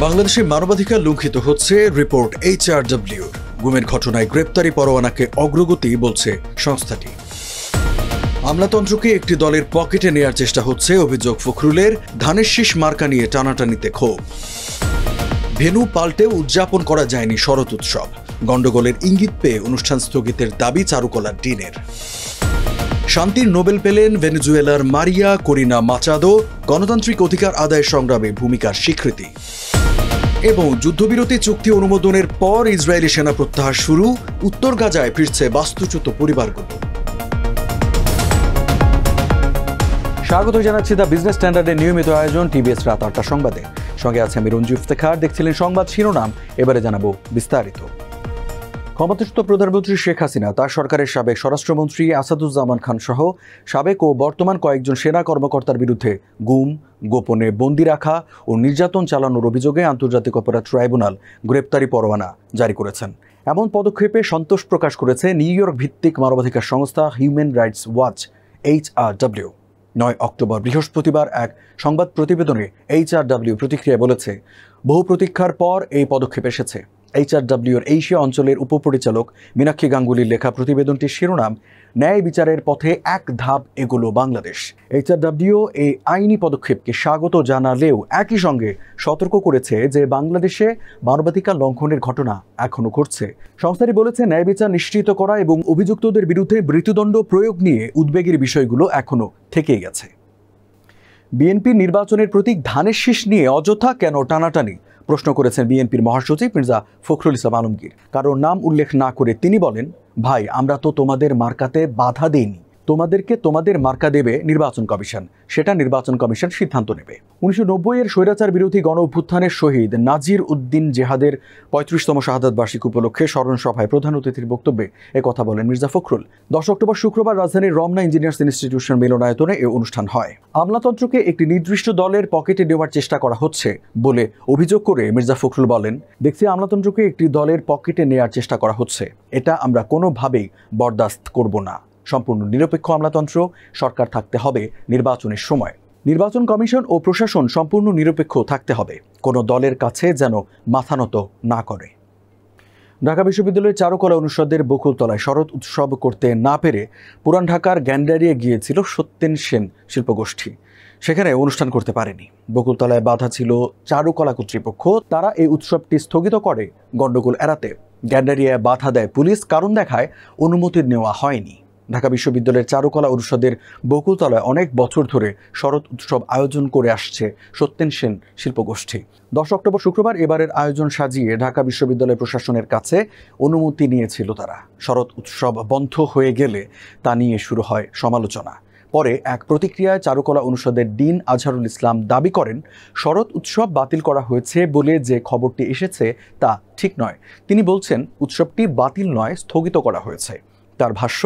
বাংলাদেশে মানবাধিকার লঙ্ঘিত হচ্ছে, রিপোর্ট HRW। গুমের ঘটনায় গ্রেপ্তারি পরোয়ানাকে অগ্রগতি বলছে সংস্থাটি। আমলাতন্ত্রকে একটি দলের পকেটে নেয়ার চেষ্টা হচ্ছে, অভিযোগ ফখরুলের। ধানের শীষ মার্কা নিয়ে টানাটানিতে ক্ষোভ। ভেন্যু পাল্টেও উদযাপন করা যায়নি শরৎ উৎসব। গন্ডগোলের ইঙ্গিত পেয়ে অনুষ্ঠান স্থগিতের দাবি চারুকলা ডিনের। শান্তির নোবেল পেলেন ভেনেজুয়েলার মারিয়া করিনা মাচাদো। গণতান্ত্রিক অধিকার আদায় সংগ্রামে ভূমিকার স্বীকৃতি। এবং যুদ্ধবিরতি চুক্তি অনুমোদনের পর ইসরায়েলি সেনা প্রত্যাহার শুরু। উত্তর গাজায় ফিরছে বাস্তুচ্যুত পরিবারগুলো। স্বাগত জানাচ্ছি দ্য বিজনেস স্ট্যান্ডার্ডের নিয়মিত আয়োজন টিবিএস রাত ৮টা সংবাদে। সঙ্গে আছে আমি রঞ্জু ইফতেখার। দেখছিলেন সংবাদ শিরোনাম, এবারে জানাবো বিস্তারিত। ক্ষমতাচ্যুত প্রধানমন্ত্রী শেখ হাসিনা, তার সরকারের সাবেক স্বরাষ্ট্রমন্ত্রী আসাদুজ্জামান খান সহ সাবেক ও বর্তমান কয়েকজন সেনা কর্মকর্তার বিরুদ্ধে গুম, গোপনে বন্দি রাখা ও নির্যাতন চালানোর অভিযোগে আন্তর্জাতিক অপরাধ ট্রাইব্যুনাল গ্রেপ্তারি পরোয়ানা জারি করেছেন। এমন পদক্ষেপে সন্তোষ প্রকাশ করেছে নিউ ইয়র্ক ভিত্তিক মানবাধিকার সংস্থা human rights watch HRW। ৯ October বৃহস্পতিবার এক সংবাদ প্রতিবেদনে HRW প্রতিক্রিয়া বলেছে, বহু প্রতীক্ষার পর এই পদক্ষেপ এসেছে। HRW-র এশিয়া অঞ্চলের উপপরিচালক মীনাক্ষী গাঙ্গুলির লেখা প্রতিবেদনটির শিরোনাম, ন্যায় বিচারের পথে এক ধাপ এগোলো বাংলাদেশ। HRW এই আইনি পদক্ষেপকে স্বাগত জানালেও একই সঙ্গে সতর্ক করেছে যে বাংলাদেশে মানবাধিকার লঙ্ঘনের ঘটনা এখনও ঘটছে। সংস্থাটি বলেছে, ন্যায় বিচার নিশ্চিত করা এবং অভিযুক্তদের বিরুদ্ধে মৃত্যুদণ্ড প্রয়োগ নিয়ে উদ্বেগের বিষয়গুলো এখনও থেকেই গেছে। বিএনপির নির্বাচনের প্রতীক ধানের শীষ নিয়ে অযথা কেন টানাটানি প্রশ্ন করেছেন বিএনপির মহাসচিব মির্জা ফখরুল ইসলাম আলমগীর। কারণ নাম উল্লেখ না করে তিনি বলেন, ভাই, আমরা তো তোমাদের মার্কাতে বাধা দেইনি, তোমাদেরকে তোমাদের মার্কা দেবে নির্বাচন কমিশন, সেটা নির্বাচন কমিশন সিদ্ধান্ত নেবে। 1990-এর স্বৈরাচার বিরোধী গণ অভ্যুত্থানের শহীদ নাজির উদ্দিন জেহাদের 35তম শাহাদাত বার্ষিকী উপলক্ষে স্মরণ সভায় প্রধান অতিথির বক্তব্যে একথা বলেন মির্জা ফখরুল। 10 অক্টোবর শুক্রবার রাজধানীর রমনা ইঞ্জিনিয়ার্স ইনস্টিটিউশন মিলনায়তনে এ অনুষ্ঠান হয়। আমলাতন্ত্রকে একটি নির্দিষ্ট দলের পকেটে নেওয়ার চেষ্টা করা হচ্ছে বলে অভিযোগ করে মির্জা ফখরুল বলেন, দেখছি আমলাতন্ত্রকে একটি দলের পকেটে নেওয়ার চেষ্টা করা হচ্ছে, এটা আমরা কোনোভাবেই বরদাস্ত করব না। সম্পূর্ণ নিরপেক্ষ আমলাতন্ত্র, সরকার থাকতে হবে নির্বাচনের সময়। নির্বাচন কমিশন ও প্রশাসন সম্পূর্ণ নিরপেক্ষ থাকতে হবে, কোনো দলের কাছে যেন মাথা নত না করে। ঢাকা বিশ্ববিদ্যালয়ের চারুকলা অনুষদের বকুলতলায় শরৎ উৎসব করতে না পেরে পুরান ঢাকার গ্যান্ডারিয়া গিয়েছিল সত্যেন সেন শিল্পগোষ্ঠী। সেখানে অনুষ্ঠান করতে পারেনি। বকুলতলায় বাধা ছিল চারুকলা কর্তৃপক্ষ, তারা এই উৎসবটি স্থগিত করে গণ্ডগোল এড়াতে। গ্যান্ডারিয়ায় বাধা দেয় পুলিশ, কারণ দেখায় অনুমতি নেওয়া হয়নি। ঢাকা বিশ্ববিদ্যালয়ের চারুকলা অনুষদের বকুলতলায় অনেক বছর ধরে শরৎ উৎসব আয়োজন করে আসছে সত্যেন সেন শিল্পগোষ্ঠী। 10 অক্টোবর শুক্রবার এবারের আয়োজন সাজিয়ে ঢাকা বিশ্ববিদ্যালয় প্রশাসনের কাছে অনুমতি নিয়েছিল তারা। শরৎ উৎসব বন্ধ হয়ে গেলে তা নিয়ে শুরু হয় সমালোচনা। পরে এক প্রতিক্রিয়ায় চারুকলা অনুষদের ডিন আজহারুল ইসলাম দাবি করেন, শরৎ উৎসব বাতিল করা হয়েছে বলে যে খবরটি এসেছে তা ঠিক নয়। তিনি বলছেন, উৎসবটি বাতিল নয়, স্থগিত করা হয়েছে। তার ভাষ্য,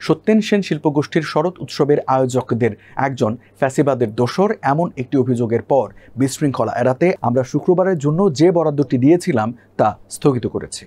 সত্যেন সেন শিল্পগোষ্ঠীর শরৎ উৎসবের আয়োজকদের একজন ফ্যাসিবাদের দোসর, এমন একটি অভিযোগের পর বিশৃঙ্খলা এড়াতে আমরা শুক্রবারের জন্য যে বরাদ্দটি দিয়েছিলাম তা স্থগিত করেছি।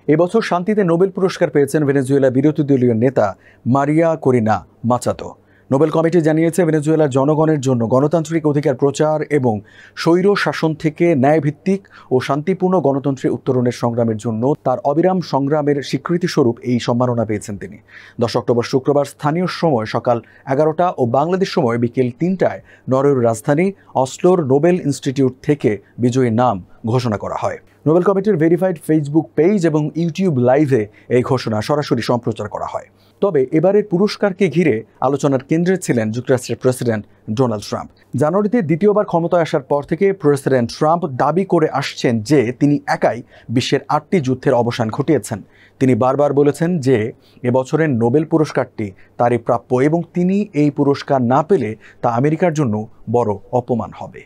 এবছর শান্তিতে নোবেল পুরস্কার পেয়েছেন ভেনেজুয়েলা বিরোধী দলীয় নেতা মারিয়া করিনা মাচাদো। নোবেল কমিটি জানিয়েছে, ভেনেজুয়েলার জনগণের জন্য গণতান্ত্রিক অধিকার প্রচার এবং স্বৈর শাসন থেকে ন্যায়ভিত্তিক ও শান্তিপূর্ণ গণতন্ত্রে উত্তরণের সংগ্রামের জন্য তার অবিরাম সংগ্রামের স্বীকৃতিস্বরূপ এই সম্মাননা পেয়েছেন তিনি। 10 অক্টোবর শুক্রবার স্থানীয় সময় সকাল 11টা ও বাংলাদেশ সময় বিকেল 3টায় নরওয়ের রাজধানী অসলোর নোবেল ইনস্টিটিউট থেকে বিজয়ীর নাম ঘোষণা করা হয়। নোবেল কমিটির ভেরিফাইড ফেসবুক পেজ এবং ইউটিউব লাইভে এই ঘোষণা সরাসরি সম্প্রচার করা হয়। তবে এবারের পুরস্কারকে ঘিরে আলোচনার কেন্দ্রে ছিলেন যুক্তরাষ্ট্রের প্রেসিডেন্ট ডোনাল্ড ট্রাম্প। জানুয়ারিতে দ্বিতীয়বার ক্ষমতায় আসার পর থেকে প্রেসিডেন্ট ট্রাম্প দাবি করে আসছেন যে তিনি একাই বিশ্বের 8টি যুদ্ধের অবসান ঘটিয়েছেন। তিনি বারবার বলেছেন যে এবছরের নোবেল পুরস্কারটি তারই প্রাপ্য এবং তিনি এই পুরস্কার না পেলে তা আমেরিকার জন্য বড় অপমান হবে।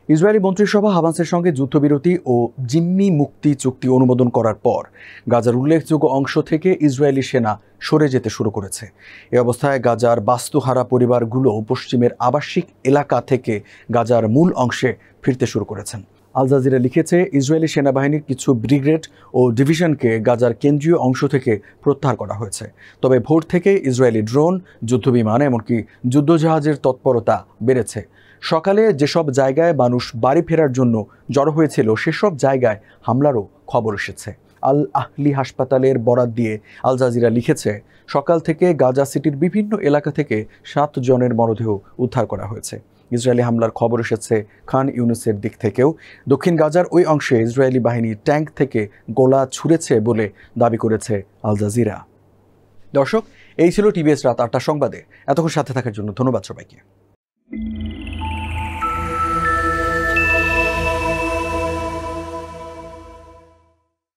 ইসরায়েলি মন্ত্রিসভা হামাসের সঙ্গে যুদ্ধবিরতি ও জিম্মি মুক্তি চুক্তি অনুমোদন করার পর গাজার উল্লেখযোগ্য অংশ থেকে ইসরায়েলি সেনা সরে যেতে শুরু করেছে। এ অবস্থায় গাজার বাস্তুহারা পরিবারগুলো পশ্চিমের আবাসিক এলাকা থেকে গাজার মূল অংশে ফিরতে শুরু করেছেন। আল জাজিরা লিখেছে, ইসরায়েলি সেনাবাহিনীর কিছু ব্রিগেড ও ডিভিশনকে গাজার কেন্দ্রীয় অংশ থেকে প্রত্যাহার করা হয়েছে। তবে ভোর থেকে ইসরায়েলি ড্রোন, যুদ্ধবিমান এমনকি যুদ্ধজাহাজের তৎপরতা বেড়েছে। সকালে যেসব জায়গায় মানুষ বাড়ি ফেরার জন্য জড়ো হয়েছিল সেসব জায়গায় হামলারও খবর এসেছে। আল আহলি হাসপাতালের বরাত দিয়ে আল জাজিরা লিখেছে, সকাল থেকে গাজা সিটির বিভিন্ন এলাকা থেকে 7 জনের মরদেহ উদ্ধার করা হয়েছে। ইসরায়েলি হামলার খবর এসেছে খান ইউনুসের দিক থেকেও। দক্ষিণ গাজার ওই অংশে ইসরায়েলি বাহিনী ট্যাঙ্ক থেকে গোলা ছুঁড়েছে বলে দাবি করেছে আল জাজিরা। দর্শক, এই ছিল টিভিএস রাত 8টা সংবাদে। এতক্ষণ সাথে থাকার জন্য ধন্যবাদ সবাইকে।